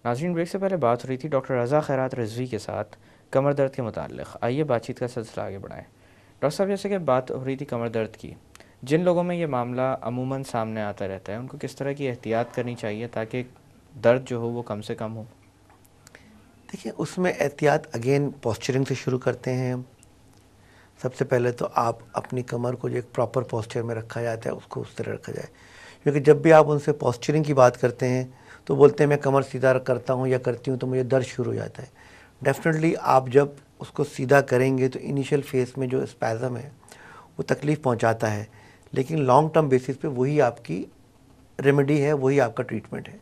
नाज़रीन, ब्रेक से पहले बात हो रही थी डॉक्टर रज़ा खैरात रिजवी के साथ कमर दर्द के मुताल्लिक़। आइए बातचीत का सिलसिला आगे बढ़ाएं। डॉक्टर साहब, जैसे कि बात हो रही थी कमर दर्द की, जिन लोगों में ये मामला अमूमन सामने आता रहता है, उनको किस तरह की एहतियात करनी चाहिए ताकि दर्द जो हो वो कम से कम हो? देखिए, उसमें एहतियात अगेन पोस्चरिंग से शुरू करते हैं हम। सबसे पहले तो आप अपनी कमर को जो एक प्रॉपर पोस्चर में रखा जाता है उसको उस तरह रखा जाए, क्योंकि जब भी आप उनसे पोस्चरिंग की बात करते हैं तो बोलते हैं मैं कमर सीधा करता हूँ या करती हूँ तो मुझे दर्द शुरू हो जाता है। डेफिनेटली आप जब उसको सीधा करेंगे तो इनिशियल फेस में जो स्पैज़म है वो तकलीफ़ पहुँचाता है, लेकिन लॉन्ग टर्म बेसिस पे वही आपकी रेमेडी है, वही आपका ट्रीटमेंट है।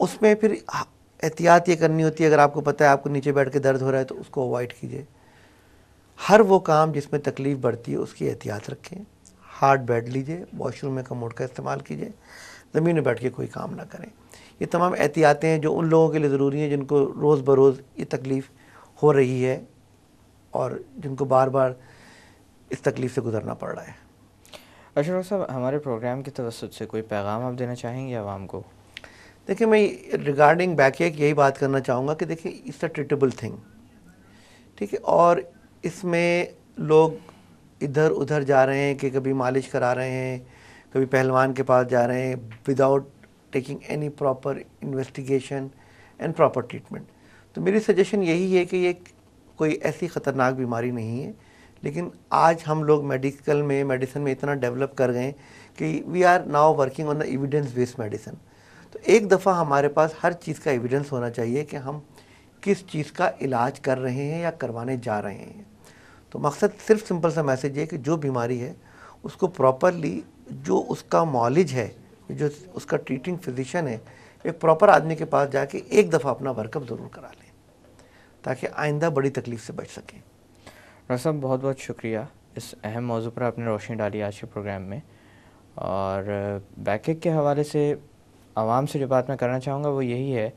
उसमें फिर एहतियात ये करनी होती है, अगर आपको पता है आपको नीचे बैठ के दर्द हो रहा है तो उसको अवॉइड कीजिए। हर वो काम जिसमें तकलीफ़ बढ़ती है उसकी एहतियात रखें। हार्ड बेड लीजिए, वॉशरूम में कमोड का इस्तेमाल कीजिए, ज़मीन में बैठ के कोई काम ना करें। ये तमाम एहतियातें हैं जो उन लोगों के लिए ज़रूरी हैं जिनको रोज़ बरोज़ ये तकलीफ़ हो रही है और जिनको बार बार इस तकलीफ़ से गुज़रना पड़ रहा है। अच्छा डॉक्टर साहब, हमारे प्रोग्राम की तवज्जुह से कोई पैगाम आप देना चाहेंगे आवाम को? देखिए, मैं रिगार्डिंग बैकएक यही बात करना चाहूँगा कि देखिए, इट्स अ ट्रीटेबल थिंग, ठीक है। और इसमें लोग इधर उधर जा रहे हैं कि कभी मालिश करा रहे हैं, कभी पहलवान के पास जा रहे हैं, without taking any proper investigation and proper treatment. तो मेरी सजेशन यही है कि ये कोई ऐसी ख़तरनाक बीमारी नहीं है, लेकिन आज हम लोग मेडिसिन में इतना डेवलप कर गए कि we are now working on the evidence based medicine. तो एक दफ़ा हमारे पास हर चीज़ का एविडेंस होना चाहिए कि हम किस चीज़ का इलाज कर रहे हैं या करवाने जा रहे हैं। तो मकसद सिर्फ सिंपल सा मैसेज है कि जो बीमारी है उसको प्रॉपरली, जो उसका मॉलेज है, जो उसका ट्रीटिंग फिजिशियन है, एक प्रॉपर आदमी के पास जाके एक दफ़ा अपना वर्कअप ज़रूर करा लें ताकि आइंदा बड़ी तकलीफ़ से बच सकें। डॉक्टर साहब, बहुत बहुत शुक्रिया इस अहम मौजू पर आपने रोशनी डाली आज के प्रोग्राम में। और बैकएक के हवाले से आवाम से जो बात मैं करना चाहूँगा वो यही है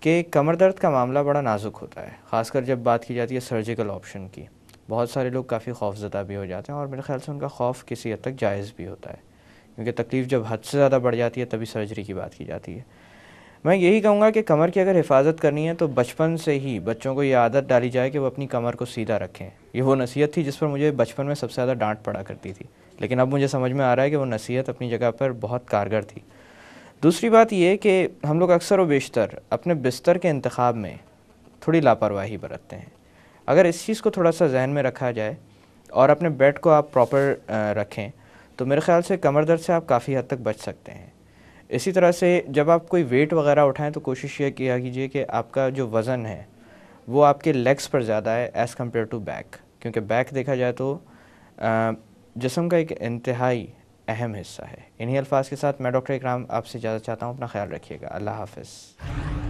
कि कमर दर्द का मामला बड़ा नाजुक होता है, ख़ासकर जब बात की जाती है सर्जिकल ऑप्शन की। बहुत सारे लोग काफ़ी खौफज़दा भी हो जाते हैं और मेरे ख़्याल से उनका खौफ किसी हद तक जायज़ भी होता है, क्योंकि तकलीफ़ जब हद से ज़्यादा बढ़ जाती है तभी सर्जरी की बात की जाती है। मैं यही कहूँगा कि कमर की अगर हिफाजत करनी है तो बचपन से ही बच्चों को ये आदत डाली जाए कि वो अपनी कमर को सीधा रखें। ये वो नसीहत थी जिस पर मुझे बचपन में सबसे ज़्यादा डांट पड़ा करती थी, लेकिन अब मुझे समझ में आ रहा है कि वो नसीहत अपनी जगह पर बहुत कारगर थी। दूसरी बात ये कि हम लोग अक्सर व बेशतर अपने बिस्तर के इंतखाब में थोड़ी लापरवाही बरतते हैं। अगर इस चीज़ को थोड़ा सा जहन में रखा जाए और अपने बेड को आप प्रॉपर रखें तो मेरे ख़्याल से कमर दर्द से आप काफ़ी हद तक बच सकते हैं। इसी तरह से जब आप कोई वेट वगैरह उठाएं तो कोशिश ये किया कीजिए कि आपका जो वज़न है वो आपके लेग्स पर ज़्यादा है एज़ कम्पेयर टू बैक, क्योंकि बैक देखा जाए तो जिस्म का एक इंतहाई अहम हिस्सा है। इन्हीं अल्फाज के साथ मैं डॉक्टर इकराम आपसे इजाज़त चाहता हूँ। अपना ख्याल रखिएगा। अल्लाह हाफ़िज़।